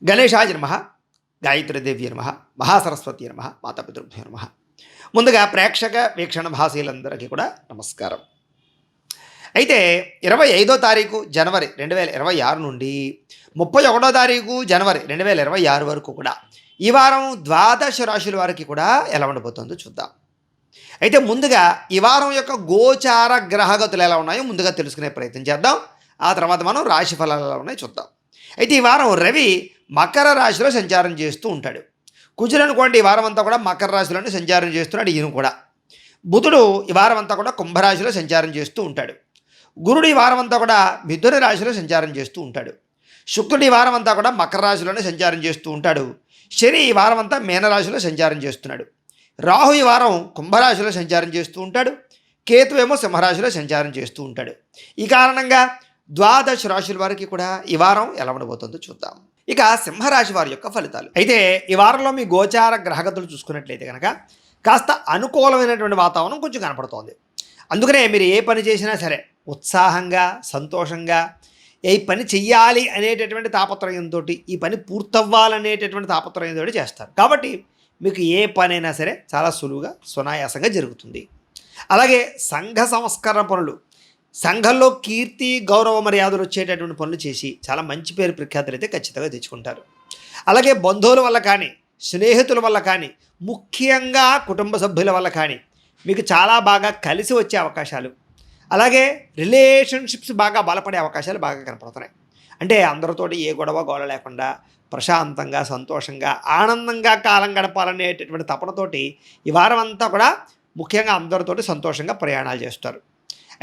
గణేశాయ నమః, గాయత్రీదేవ్య నమః, మహాసరస్వతి నమః, మాతాపితృభ్యో నమః. ముందుగా ప్రేక్షక వీక్షణ భాషలందరికీ కూడా నమస్కారం. అయితే 25వ తారీఖు జనవరి 2026 నుండి 31వ తారీఖు జనవరి 2026 వరకు కూడా ఈ వారం ద్వాదశ రాశుల వారికి కూడా ఎలా ఉండబోతుందో చూద్దాం. అయితే ముందుగా ఈ వారం యొక్క గోచార గ్రహగతులు ఎలా ఉన్నాయో ముందుగా తెలుసుకునే ప్రయత్నం చేద్దాం. ఆ తర్వాత మనం రాశి ఫలాలు ఎలా ఉన్నాయో చూద్దాం. అయితే ఈ వారం రవి మకర రాశిలో సంచారం చేస్తూ ఉంటాడు. కుజుడు అనుకోండి ఈ వారం అంతా కూడా మకర రాశిలోనే సంచారం చేస్తున్నాడు. ఈయన కూడా బుధుడు ఈ వారం అంతా కూడా కుంభరాశిలో సంచారం చేస్తూ ఉంటాడు. గురుడు ఈ వారం అంతా కూడా మిథున రాశిలో సంచారం చేస్తూ ఉంటాడు. శుక్రుడు ఈ వారం అంతా కూడా మకర రాశిలోనే సంచారం చేస్తూ ఉంటాడు. శని ఈ వారం అంతా మీనరాశిలో సంచారం చేస్తున్నాడు. రాహు ఈ వారం కుంభరాశిలో సంచారం చేస్తూ ఉంటాడు. కేతువేమో సింహరాశిలో సంచారం చేస్తూ ఉంటాడు. ఈ కారణంగా ద్వాదశ రాశుల వారికి కూడా ఈ వారం ఎలా ఉండబోతుందో చూద్దాం. ఇక సింహరాశి వారి యొక్క ఫలితాలు. అయితే ఈ వారంలో మీ గోచార గ్రహగతులు చూసుకున్నట్లయితే కనుక కాస్త అనుకూలమైనటువంటి వాతావరణం కొంచెం కనపడుతోంది. అందుకనే మీరు ఏ పని చేసినా సరే ఉత్సాహంగా సంతోషంగా ఏ పని చెయ్యాలి అనేటటువంటి తాపత్రయంతో ఈ పని పూర్తవ్వాలనేటటువంటి తాపత్రయంతో చేస్తారు. కాబట్టి మీకు ఏ పనైనా సరే చాలా సులువుగా సునాయాసంగా జరుగుతుంది. అలాగే సంఘ సంస్కరణ పనులు, సంఘంలో కీర్తి గౌరవ మర్యాదలు వచ్చేటటువంటి పనులు చేసి చాలా మంచి పేరు ప్రఖ్యాతులు అయితే ఖచ్చితంగా తెచ్చుకుంటారు. అలాగే బంధువుల వల్ల కానీ స్నేహితుల వల్ల కానీ ముఖ్యంగా కుటుంబ సభ్యుల వల్ల కానీ మీకు చాలా బాగా కలిసి వచ్చే అవకాశాలు, అలాగే రిలేషన్షిప్స్ బాగా బలపడే అవకాశాలు బాగా కనపడుతున్నాయి. అంటే అందరితోటి ఏ గొడవ లేకుండా ప్రశాంతంగా సంతోషంగా ఆనందంగా కాలం గడపాలనేటటువంటి తపనతోటి ఈ వారం అంతా కూడా ముఖ్యంగా అందరితోటి సంతోషంగా ప్రయాణాలు చేస్తారు.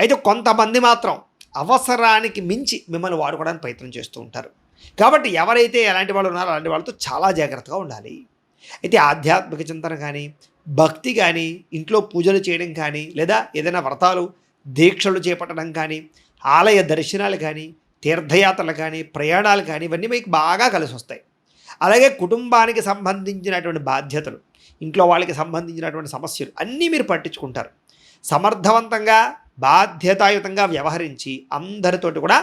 అయితే కొంతమంది మాత్రం అవసరానికి మించి మిమ్మల్ని వాడుకోవడానికి ప్రయత్నం చేస్తూ ఉంటారు. కాబట్టి ఎవరైతే ఎలాంటి వాళ్ళు ఉన్నారో అలాంటి వాళ్ళతో చాలా జాగ్రత్తగా ఉండాలి. అయితే ఆధ్యాత్మిక చింతన కానీ భక్తి కానీ ఇంట్లో పూజలు చేయడం కానీ లేదా ఏదైనా వ్రతాలు దీక్షలు చేపట్టడం కానీ ఆలయ దర్శనాలు కానీ తీర్థయాత్రలు కానీ ప్రయాణాలు కానీ ఇవన్నీ మీకు బాగా కలిసి వస్తాయి. అలాగే కుటుంబానికి సంబంధించినటువంటి బాధ్యతలు, ఇంట్లో వాళ్ళకి సంబంధించినటువంటి సమస్యలు అన్నీ మీరు పట్టించుకుంటారు. సమర్థవంతంగా బాధ్యతాయుతంగా వ్యవహరించి అందరితోటి కూడా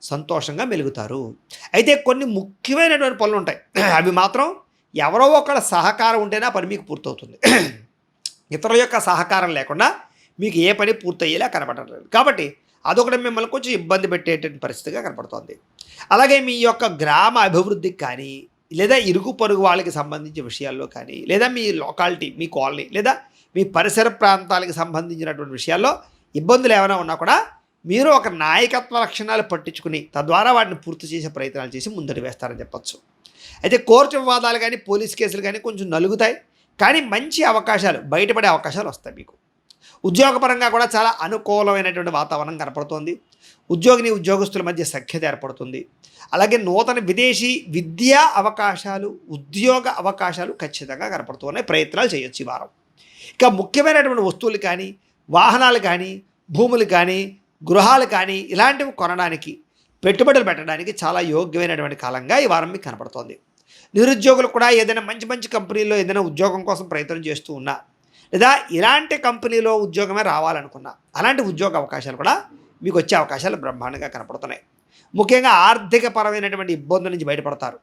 సంతోషంగా మెలుగుతారు. అయితే కొన్ని ముఖ్యమైనటువంటి పనులు ఉంటాయి. అవి మాత్రం ఎవరో ఒకళ్ళ సహకారం ఉంటేనే ఆ పని మీకు పూర్తవుతుంది. ఇతరుల యొక్క సహకారం లేకుండా మీకు ఏ పని పూర్తయ్యేలా కనపడలేదు. కాబట్టి అదొకటి మిమ్మల్ని కొంచెం ఇబ్బంది పెట్టేటువంటి పరిస్థితిగా కనపడుతోంది. అలాగే మీ యొక్క గ్రామ అభివృద్ధికి కానీ లేదా ఇరుగు పొరుగు వాళ్ళకి సంబంధించిన విషయాల్లో కానీ లేదా మీ లోకాలిటీ మీ కాలనీ లేదా మీ పరిసర ప్రాంతాలకు సంబంధించినటువంటి విషయాల్లో ఇబ్బందులు ఏమైనా ఉన్నా కూడా మీరు ఒక నాయకత్వ లక్షణాలు పట్టించుకుని తద్వారా వాటిని పూర్తి చేసే ప్రయత్నాలు చేసి ముందడి వేస్తారని చెప్పచ్చు. అయితే కోర్టు వివాదాలు కానీ పోలీస్ కేసులు కానీ కొంచెం నలుగుతాయి. కానీ మంచి అవకాశాలు బయటపడే అవకాశాలు వస్తాయి. మీకు ఉద్యోగపరంగా కూడా చాలా అనుకూలమైనటువంటి వాతావరణం కనపడుతోంది. ఉద్యోగస్తుల మధ్య సఖ్యత ఏర్పడుతుంది. అలాగే నూతన విదేశీ విద్యా అవకాశాలు ఉద్యోగ అవకాశాలు ఖచ్చితంగా కనపడుతున్నాయి. ప్రయత్నాలు చేయొచ్చు ఈ వారం. ఇక ముఖ్యమైనటువంటి వస్తువులు కానీ వాహనాలు కానీ భూములు కానీ గృహాలు కానీ ఇలాంటివి కొనడానికి పెట్టుబడులు పెట్టడానికి చాలా యోగ్యమైనటువంటి కాలంగా ఈ వారం మీకు కనపడుతోంది. నిరుద్యోగులు కూడా ఏదైనా మంచి కంపెనీలో ఏదైనా ఉద్యోగం కోసం ప్రయత్నం చేస్తూ ఉన్నా లేదా ఇలాంటి కంపెనీలో ఉద్యోగమే రావాలనుకున్నా అలాంటి ఉద్యోగ అవకాశాలు కూడా మీకు వచ్చే అవకాశాలు బ్రహ్మాండంగా కనపడుతున్నాయి. ముఖ్యంగా ఆర్థికపరమైనటువంటి ఇబ్బందుల నుంచి బయటపడతారు.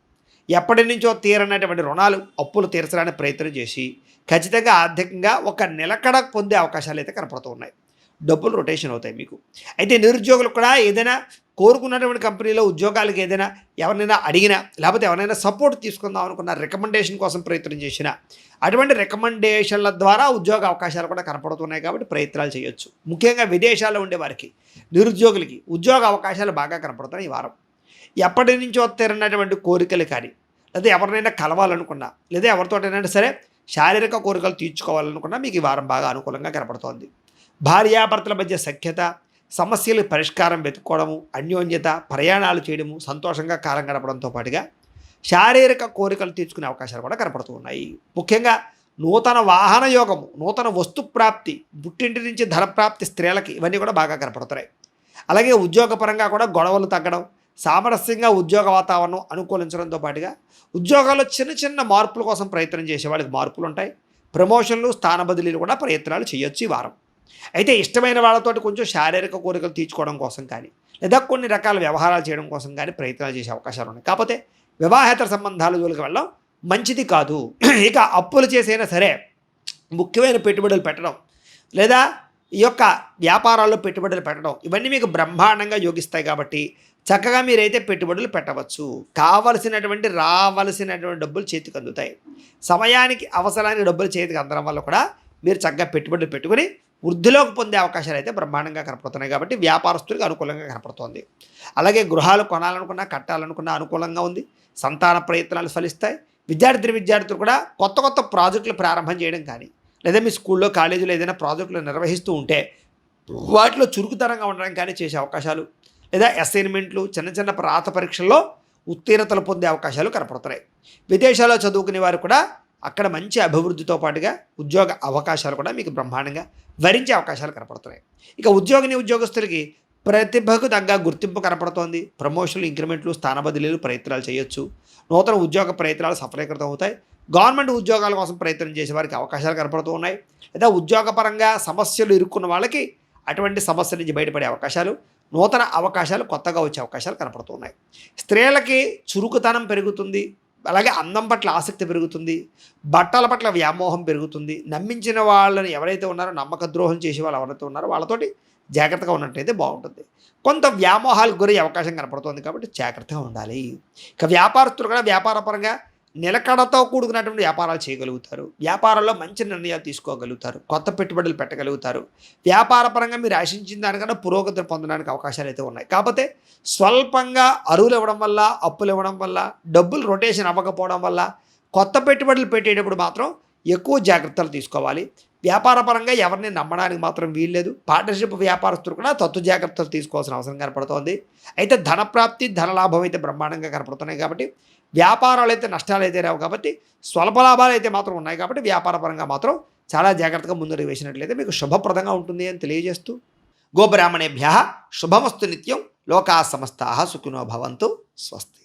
ఎప్పటి నుంచో తీరనటువంటి రుణాలు అప్పులు తీర్చడానికి ప్రయత్నం చేసి ఖచ్చితంగా ఆర్థికంగా ఒక నిలకడ పొందే అవకాశాలు అయితే కనపడుతూ ఉన్నాయి. డబ్బులు రొటేషన్ అవుతాయి మీకు. అయితే నిరుద్యోగులు కూడా ఏదైనా కోరుకున్నటువంటి కంపెనీలో ఉద్యోగాలకు ఏదైనా ఎవరినైనా అడిగినా లేకపోతే ఎవరైనా సపోర్ట్ తీసుకుందాం అనుకున్న రికమెండేషన్ కోసం ప్రయత్నం చేసినా అటువంటి రికమెండేషన్ల ద్వారా ఉద్యోగ అవకాశాలు కూడా కనపడుతున్నాయి. కాబట్టి ప్రయత్నాలు చేయొచ్చు. ముఖ్యంగా విదేశాల్లో ఉండే వారికి నిరుద్యోగులకి ఉద్యోగ అవకాశాలు బాగా కనపడుతున్నాయి ఈ వారం. ఎప్పటి నుంచో తీరినటువంటి కోరికలు కానీ లేదా ఎవరినైనా కలవాలనుకున్నా లేదా ఎవరితోటైనా సరే శారీరక కోరికలు తీర్చుకోవాలనుకున్నా మీకు ఈ వారం బాగా అనుకూలంగా కనపడుతోంది. భార్యాభర్తల మధ్య సఖ్యత, సమస్యలు పరిష్కారం వెతుక్కోవడము, అన్యోన్యత, ప్రయాణాలు చేయడము, సంతోషంగా కాలం గడపడంతో పాటుగా శారీరక కోరికలు తీర్చుకునే అవకాశాలు కూడా కనపడుతూ ఉన్నాయి. ముఖ్యంగా నూతన వాహన యోగము, నూతన వస్తు ప్రాప్తి, పుట్టింటి నుంచి ధనప్రాప్తి స్త్రీలకి ఇవన్నీ కూడా బాగా కనపడుతున్నాయి. అలాగే ఉద్యోగపరంగా కూడా గొడవలు తగ్గడం, సామరస్యంగా ఉద్యోగ వాతావరణం అనుకూలించడంతో పాటుగా ఉద్యోగాల్లో చిన్న మార్పుల కోసం ప్రయత్నం చేసే వాళ్ళకి మార్పులు ఉంటాయి. ప్రమోషన్లు స్థాన బదిలీలు కూడా ప్రయత్నాలు చేయొచ్చు ఈ వారం. అయితే ఇష్టమైన వాళ్ళతోటి కొంచెం శారీరక కోరికలు తీర్చుకోవడం కోసం కానీ లేదా కొన్ని రకాల వ్యవహారాలు చేయడం కోసం కానీ ప్రయత్నాలు చేసే అవకాశాలు ఉన్నాయి. కాకపోతే వివాహేతర సంబంధాల జోలికి వెళ్ళడం మంచిది కాదు. ఇక అప్పులు చేసైనా సరే ముఖ్యమైన పెట్టుబడులు పెట్టడం లేదా ఈ యొక్క వ్యాపారాల్లో పెట్టుబడులు పెట్టడం ఇవన్నీ మీకు బ్రహ్మాండంగా యోగిస్తాయి కాబట్టి చక్కగా మీరైతే పెట్టుబడులు పెట్టవచ్చు. రావలసినటువంటి డబ్బులు చేతికి అందుతాయి. సమయానికి అవసరానికి డబ్బులు చేతికి అందడం వల్ల కూడా మీరు చక్కగా పెట్టుబడులు పెట్టుకుని వృద్ధిలోకి పొందే అవకాశాలు అయితే బ్రహ్మాండంగా కనపడుతున్నాయి కాబట్టి వ్యాపారస్తులకు అనుకూలంగా కనపడుతోంది. అలాగే గృహాలు కొనాలనుకున్నా కట్టాలనుకున్నా అనుకూలంగా ఉంది. సంతాన ప్రయత్నాలు ఫలిస్తాయి. విద్యార్థులు కూడా కొత్త కొత్త ప్రాజెక్టులు ప్రారంభం చేయడం కానీ లేదా మీ స్కూల్లో కాలేజీలో ఏదైనా ప్రాజెక్టులు నిర్వహిస్తూ ఉంటే వాటిలో చురుకుతనంగా ఉండడం కానీ చేసే అవకాశాలు లేదా అసైన్మెంట్లు చిన్న చిన్న రాత పరీక్షల్లో ఉత్తీర్ణతలు పొందే అవకాశాలు కనపడుతున్నాయి. విదేశాల్లో చదువుకునే వారు కూడా అక్కడ మంచి అభివృద్ధితో పాటుగా ఉద్యోగ అవకాశాలు కూడా మీకు బ్రహ్మాండంగా వరించే అవకాశాలు కనపడుతున్నాయి. ఇక ఉద్యోగస్తులకి ప్రతిభకు తగ్గ గుర్తింపు కనపడుతోంది. ప్రమోషన్లు, ఇంక్రిమెంట్లు, స్థాన బదిలీలు ప్రయత్నాలు చేయొచ్చు. నూతన ఉద్యోగ ప్రయత్నాలు సఫలీకృతం అవుతాయి. గవర్నమెంట్ ఉద్యోగాల కోసం ప్రయత్నం చేసే వారికి అవకాశాలు కనపడుతూ ఉన్నాయి. లేదా ఉద్యోగపరంగా సమస్యలు ఇరుక్కున్న వాళ్ళకి అటువంటి సమస్య నుంచి బయటపడే అవకాశాలు, నూతన అవకాశాలు కొత్తగా వచ్చే అవకాశాలు కనపడుతున్నాయి. స్త్రీలకి చురుకుతనం పెరుగుతుంది. అలాగే అందం పట్ల ఆసక్తి పెరుగుతుంది. బట్టల పట్ల వ్యామోహం పెరుగుతుంది. నమ్మించిన వాళ్ళని ఎవరైతే ఉన్నారో నమ్మక ద్రోహం చేసే వాళ్ళు ఎవరైతే ఉన్నారో వాళ్ళతోటి జాగ్రత్తగా ఉన్నట్టయితే బాగుంటుంది. కొంత వ్యామోహాలకు గురయ్యే అవకాశం కనపడుతుంది కాబట్టి జాగ్రత్తగా ఉండాలి. ఇక వ్యాపారస్తులు కూడా వ్యాపారపరంగా నిలకడతో కూడుకున్నటువంటి వ్యాపారాలు చేయగలుగుతారు. వ్యాపారంలో మంచి నిర్ణయాలు తీసుకోగలుగుతారు. కొత్త పెట్టుబడులు పెట్టగలుగుతారు. వ్యాపారపరంగా మీరు ఆశించిన దానికన్నా పురోగతి పొందడానికి అవకాశాలు అయితే ఉన్నాయి. కాకపోతే స్వల్పంగా అరువులు ఇవ్వడం వల్ల, అప్పులు ఇవ్వడం వల్ల, డబ్బులు రొటేషన్ అవ్వకపోవడం వల్ల కొత్త పెట్టుబడులు పెట్టేటప్పుడు మాత్రం ఎక్కువ జాగ్రత్తలు తీసుకోవాలి. వ్యాపారపరంగా ఎవరిని నమ్మడానికి మాత్రం వీల్లేదు. పార్ట్నర్షిప్ వ్యాపారస్తులు కూడా తత్తు జాగ్రత్తలు తీసుకోవాల్సిన అవసరం కనపడుతోంది. అయితే ధనప్రాప్తి, ధనలాభం అయితే బ్రహ్మాండంగా కనపడుతున్నాయి కాబట్టి వ్యాపారాలు అయితే నష్టాలు అయితే రావు కాబట్టి స్వల్ప లాభాలు అయితే మాత్రం ఉన్నాయి కాబట్టి వ్యాపారపరంగా మాత్రం చాలా జాగ్రత్తగా ముందుకు వేసినట్లయితే మీకు శుభప్రదంగా ఉంటుంది అని తెలియజేస్తూ గోబ్రాహ్మణేభ్యః శుభమస్తు నిత్యం. లోకా సమస్తాః సుఖినో భవంతు. స్వస్తి.